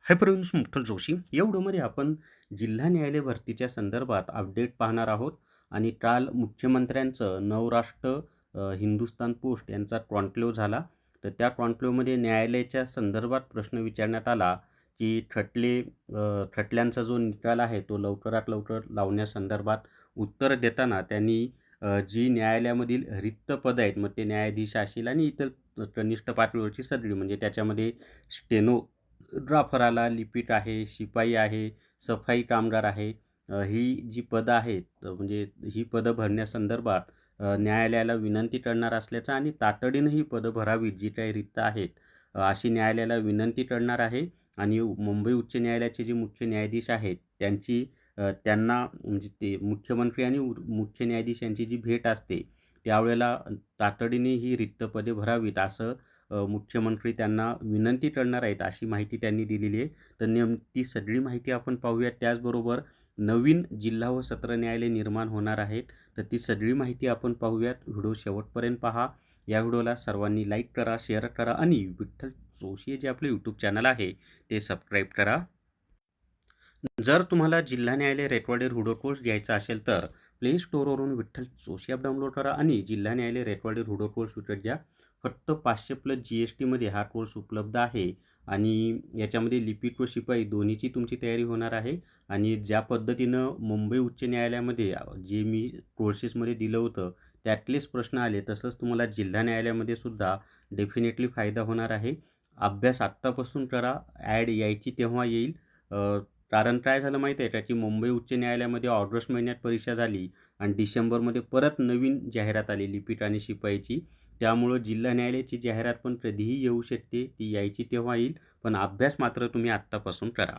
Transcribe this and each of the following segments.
हायपरन्स मुक्तल जोशी या व्हिडिओमध्ये आपण जिल्हा न्यायालय भरतीच्या संदर्भात अपडेट पाहणार आहोत. आणि काल मुख्यमंत्र्यांचं नवराष्ट्र हिंदुस्तान पोस्ट यांचा कॉन्क्लेव्ह झाला. तर त्या कॉन्क्लेव्हमध्ये न्यायालयाच्या संदर्भात प्रश्न विचारण्यात आला की खटल्यांचा जो निकाल आहे तो लवकरात लवकर लावण्यासंदर्भात उत्तर देताना त्यांनी जी न्यायालयामधील रिक्त पद आहेत, मग ते न्यायाधीश असतील आणि इतर कनिष्ठ पातळीवरची सगळी, म्हणजे त्याच्यामध्ये स्टेनो ड्राफर आला, लिपिक आहे, शिपाई आहे, सफाई कामगार आहे. ही जी पदं आहेत, म्हणजे ही पदं भरण्यासंदर्भात न्यायालयाला विनंती करणार असल्याचं आणि तातडीनं ही पदं भरावीत जी काही रिक्त आहेत, अशी न्यायालयाला विनंती करणार आहे. आणि मुंबई उच्च न्यायालयाचे जे मुख्य न्यायाधीश आहेत त्यांना म्हणजे ते मुख्यमंत्री आणि मुख्य न्यायाधीश यांची जी भेट असते त्यावेळेला तातडीने ही रिक्त पदे भरावीत असं मुख्यमंत्री त्यांना विनंती करणार आहेत, अशी माहिती त्यांनी दिलेली आहे. तर ती सगळी माहिती आपण पाहूया. त्याचबरोबर नवीन जिल्हा व सत्र न्यायालय निर्माण होणार आहेत, तर ती सगळी माहिती आपण पाहूयात. व्हिडिओ शेवटपर्यंत पहा. या व्हिडिओला सर्वांनी लाईक करा, शेअर करा आणि विठ्ठल जोशी जे आपले यूट्यूब चॅनल आहे ते सबस्क्राईब करा. जर तुम्हाला जिल्हा न्यायालय रेकॉर्डेड व्हिडिओ कोर्स घ्यायचा असेल तर प्ले स्टोअरवरून विठ्ठल जोशी ॲप डाउनलोड करा आणि जिल्हा न्यायालय रेकॉर्डेड व्हिडिओ कोर्स विकत घ्या. फक्त 500+ GSTमध्ये हा कोर्स उपलब्ध आहे. आणि याच्यामध्ये लिपिक व शिपाई दोन्हीची तुमची तयारी होणार आहे. आणि ज्या पद्धतीनं मुंबई उच्च न्यायालयामध्ये जे मी कोर्सेसमध्ये दिलं होतं त्यातलेच प्रश्न आले, तसंच तुम्हाला जिल्हा न्यायालयामध्ये सुद्धा डेफिनेटली फायदा होणार आहे. अभ्यास आत्तापासून करा, ॲड यायची तेव्हा येईल. कारण काय झालं माहीत आहे का, की मुंबई उच्च न्यायालयामध्ये ऑगस्ट महिन्यात परीक्षा झाली आणि डिसेंबरमध्ये परत नवीन जाहिरात आली लिपिक आणि शिपाईची. त्यामुळं जिल्हा न्यायालयाची जाहिरात पण कधीही येऊ शकते, ती यायची तेव्हा येईल. पण अभ्यास मात्र तुम्ही आत्तापासून करा.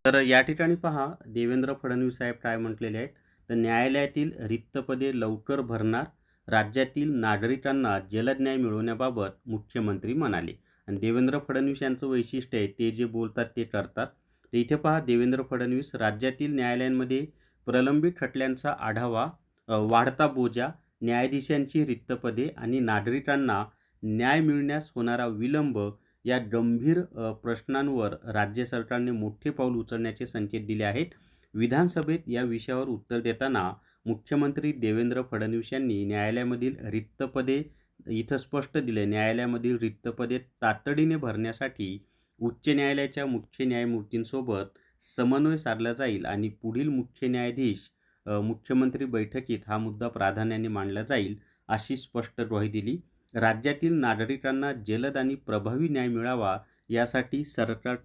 तर या ठिकाणी पहा, देवेंद्र फडणवीस साहेब काय म्हटलेले आहेत. तर न्यायालयातील रिक्त पदे लवकर भरणार, राज्यातील नागरिकांना जलद न्याय मिळवण्याबाबत मुख्यमंत्री म्हणाले. आणि देवेंद्र फडणवीस यांचं वैशिष्ट्य आहे, ते जे बोलतात ते करतात. तर इथे पहा, देवेंद्र फडणवीस राज्यातील न्यायालयांमध्ये प्रलंबित खटल्यांचा आढावा, वाढता बोजा, न्यायाधीशांची रिक्त पदे आणि नागरिकांना न्याय मिळण्यास होणारा विलंब या गंभीर प्रश्नांवर राज्य सरकारने मोठे पाऊल उचलण्याचे संकेत दिले आहेत. विधानसभेत या विषयावर उत्तर देताना मुख्यमंत्री देवेंद्र फडणवीस यांनी न्यायालयामधील रिक्त पदे इथं स्पष्ट दिले, न्यायालयामधील रिक्त पदे तातडीने भरण्यासाठी उच्च न्यायालयाच्या मुख्य न्यायमूर्तींसोबत समन्वय साधला जाईल आणि पुढील मुख्य न्यायाधीश मुख्यमंत्री बैठकीत हा मुद्दा प्राधान्याने मांडला जाईल, अशी स्पष्ट ग्वाही दिली. राज्यातील नागरिकांना जलद आणि प्रभावी न्याय मिळावा यासाठी सरकार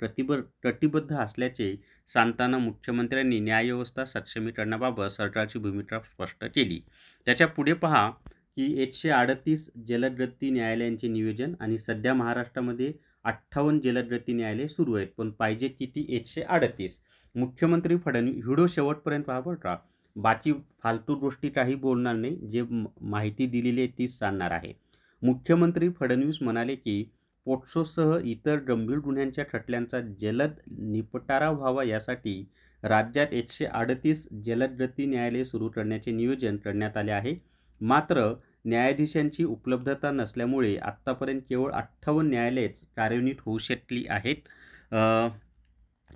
कटिबद्ध असल्याचे सांगताना मुख्यमंत्र्यांनी न्यायव्यवस्था सक्षमीकरणाबाबत सरकारची भूमिका स्पष्ट केली. त्याच्या पुढे पहा, की 138 जलदगती न्यायालयांचे नियोजन आणि सध्या महाराष्ट्रामध्ये 58 जलदगती न्यायालय सुरू आहेत, पण पाहिजे किती 138. मुख्यमंत्री फडणवीस, व्हिडिओ शेवटपर्यंत पहा बरं का, बाकी फालतू गोष्टी काही बोलणार नाही, जे माहिती दिलेली आहे तीच सांगणार आहे. मुख्यमंत्री फडणवीस म्हणाले की पोक्सोसह इतर गंभीर गुन्ह्यांच्या खटल्यांचा जलद निपटारा व्हावा यासाठी राज्यात 138 जलदगती न्यायालये सुरू करण्याचे नियोजन करण्यात आले आहे. मात्र न्यायाधीशांची उपलब्धता नसल्यामुळे आत्तापर्यंत केवळ 58 न्यायालयेच कार्यान्वित होऊ शकली आहेत.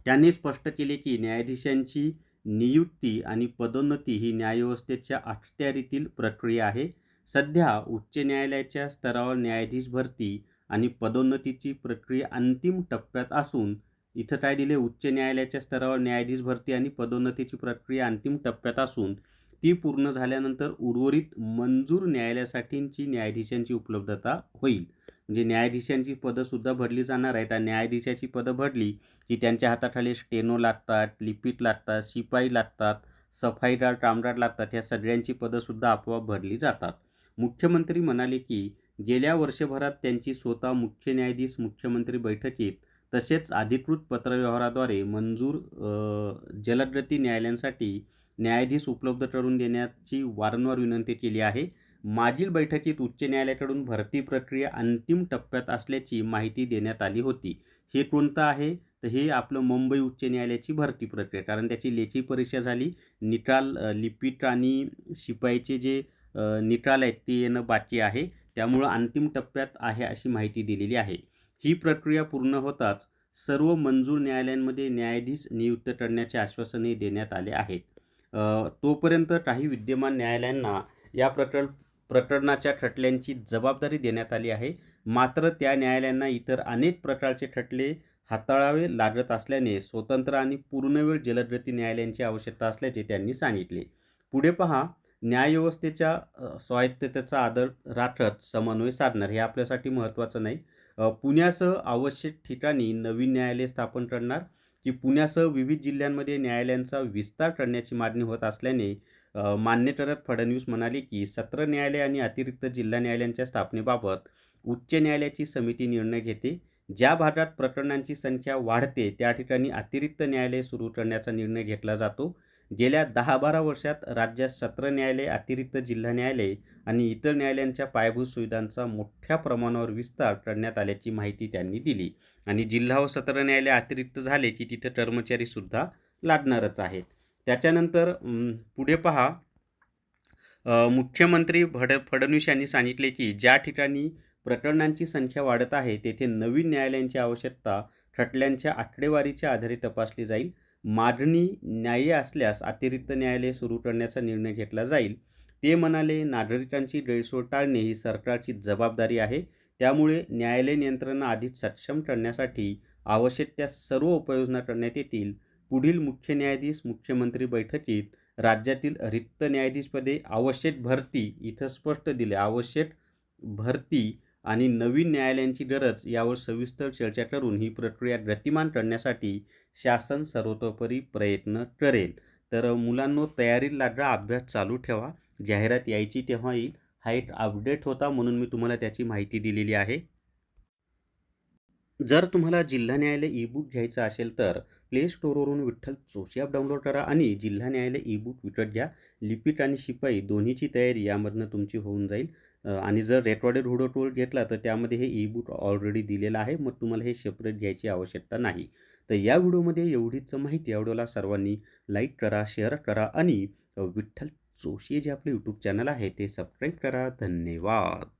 त्यांनी स्पष्ट केले की न्यायाधीशांची नियुक्ती आणि पदोन्नती ही न्यायव्यवस्थेच्या अखत्यारीतील प्रक्रिया आहे. सध्या उच्च न्यायालयाच्या स्तरावर न्यायाधीश भरती आणि पदोन्नतीची प्रक्रिया अंतिम टप्प्यात असून, इथं काय दिले, उच्च न्यायालयाच्या स्तरावर न्यायाधीश भरती आणि पदोन्नतीची प्रक्रिया अंतिम टप्प्यात असून ती पूर्ण झाल्यानंतर उर्वरित मंजूर न्यायालयासाठीची न्यायाधीशांची उपलब्धता होईल. म्हणजे न्यायाधीशांची पदंसुद्धा भरली जाणार आहेत. आणि न्यायाधीशाची पदं भरली की त्यांच्या हाताखाली स्टेनो लागतात, लिपिक लागतात, शिपाई लागतात, सफाईदार, कामगार लागतात. ह्या सगळ्यांची पदंसुद्धा आपोआप भरली जातात. मुख्यमंत्री म्हणाले की गेल्या वर्षभरात त्यांची स्वतः मुख्य न्यायाधीश मुख्यमंत्री बैठकीत तसेच अधिकृत पत्रव्यवहाराद्वारे मंजूर जलदगती न्यायालयांसाठी न्यायाधीश उपलब्ध करून देण्याची वारंवार विनंती केली आहे. मागील बैठकीत उच्च न्यायालयाकडून भरती प्रक्रिया अंतिम टप्प्यात असल्याची माहिती देण्यात आली होती. हे कोणतं आहे, तर हे आपलं मुंबई उच्च न्यायालयाची भरती प्रक्रिया, कारण त्याची लेखी परीक्षा झाली. निकाल लिपिक आणि शिपाईचे जे निकाल आहेत ते येणं बाकी आहे. त्यामुळं अंतिम टप्प्यात आहे अशी माहिती दिलेली आहे. ही प्रक्रिया पूर्ण होताच सर्व मंजूर न्यायालयांमध्ये न्यायाधीश नियुक्त करण्याचे आश्वासनही देण्यात आले आहे. तोपर्यंत काही विद्यमान न्यायालयांना या प्रकरणाच्या खटल्यांची जबाबदारी देण्यात आली आहे. मात्र त्या न्यायालयांना इतर अनेक प्रकारचे खटले हाताळावे लागत असल्याने स्वतंत्र आणि पूर्णवेळ जलदगती न्यायालयांची आवश्यकता असल्याचे त्यांनी सांगितले. पुढे पहा, न्यायव्यवस्थेच्या स्वायत्ततेचा आदर राखत समन्वय साधणार हे आपल्यासाठी महत्त्वाचं नाही. पुण्यासह आवश्यक ठिकाणी नवीन न्यायालय स्थापन करणार, की पुण्यासह विविध जिल्ह्यांमध्ये न्यायालयांचा विस्तार करण्याची मागणी होत असल्याने मान्य करत फडणवीस म्हणाले की सत्र न्यायालय आणि अतिरिक्त जिल्हा न्यायालयांच्या स्थापनेबाबत उच्च न्यायालयाची समिती निर्णय घेते. ज्या भागात प्रकरणांची संख्या वाढते त्या ठिकाणी अतिरिक्त न्यायालय सुरू करण्याचा निर्णय घेतला जातो. गेल्या 10-12 वर्षात राज्यात सत्र न्यायालय, अतिरिक्त जिल्हा न्यायालय आणि इतर न्यायालयांच्या पायाभूत सुविधांचा मोठ्या प्रमाणावर विस्तार करण्यात आल्याची माहिती त्यांनी दिली. आणि जिल्हा व सत्र न्यायालय अतिरिक्त झाले की तिथे कर्मचारीसुद्धा लागणारच आहेत. त्याच्यानंतर पुढे पहा, मुख्यमंत्री फडणवीस यांनी सांगितले की ज्या ठिकाणी प्रकरणांची संख्या वाढत आहे तेथे नवीन न्यायालयांची आवश्यकता खटल्यांच्या आकडेवारीच्या आधारे तपासली जाईल. मागणी न्याय्य असल्यास अतिरिक्त न्यायालय सुरू करण्याचा निर्णय घेतला जाईल. ते म्हणाले, नागरिकांची गैरसोय टाळणे ही सरकारची जबाबदारी आहे. त्यामुळे न्यायालयीन यंत्रणा अधिक सक्षम करण्यासाठी आवश्यक त्या सर्व उपाययोजना करण्यात येतील. पुढील मुख्य न्यायाधीश मुख्यमंत्री बैठकीत राज्यातील रिक्त न्यायाधीशपदे आवश्यक भरती, इथं स्पष्ट दिले आवश्यक भरती आणि नवीन न्यायालयांची गरज यावर सविस्तर चर्चा करून ही प्रक्रिया गतिमान करण्यासाठी शासन सर्वतोपरी प्रयत्न करेल. तर मुलांनो, तयारीला लागा, अभ्यास चालू ठेवा. जाहिरात यायची तेव्हा येईल. हा एक अपडेट होता म्हणून मी तुम्हाला त्याची माहिती दिलेली आहे. जर तुम्हाला जिल्हा न्यायालय ई-बुक घ्यायचं असेल तर प्ले स्टोअरवरून विठ्ठल जोशी ॲप डाउनलोड करा आणि जिल्हा न्यायालय ई-बुक विकत घ्या. लिपिक आणि शिपाई दोन्हीची तयारी यामधनं तुमची होऊन जाईल. आणि जर रेकॉर्डेड व्हिडिओ टूल घेतला तर त्यामध्ये हे ई-बुक ऑलरेडी दिलेलं आहे. मग तुम्हाला हे सेपरेट घ्यायची आवश्यकता नाही. तर या व्हिडिओमध्ये एवढीच माहिती. या व्हिडिओला सर्वांनी लाईक करा, शेअर करा आणि विठ्ठल जोशी जे आपले यूट्यूब चॅनल आहे ते सबस्क्राईब करा. धन्यवाद.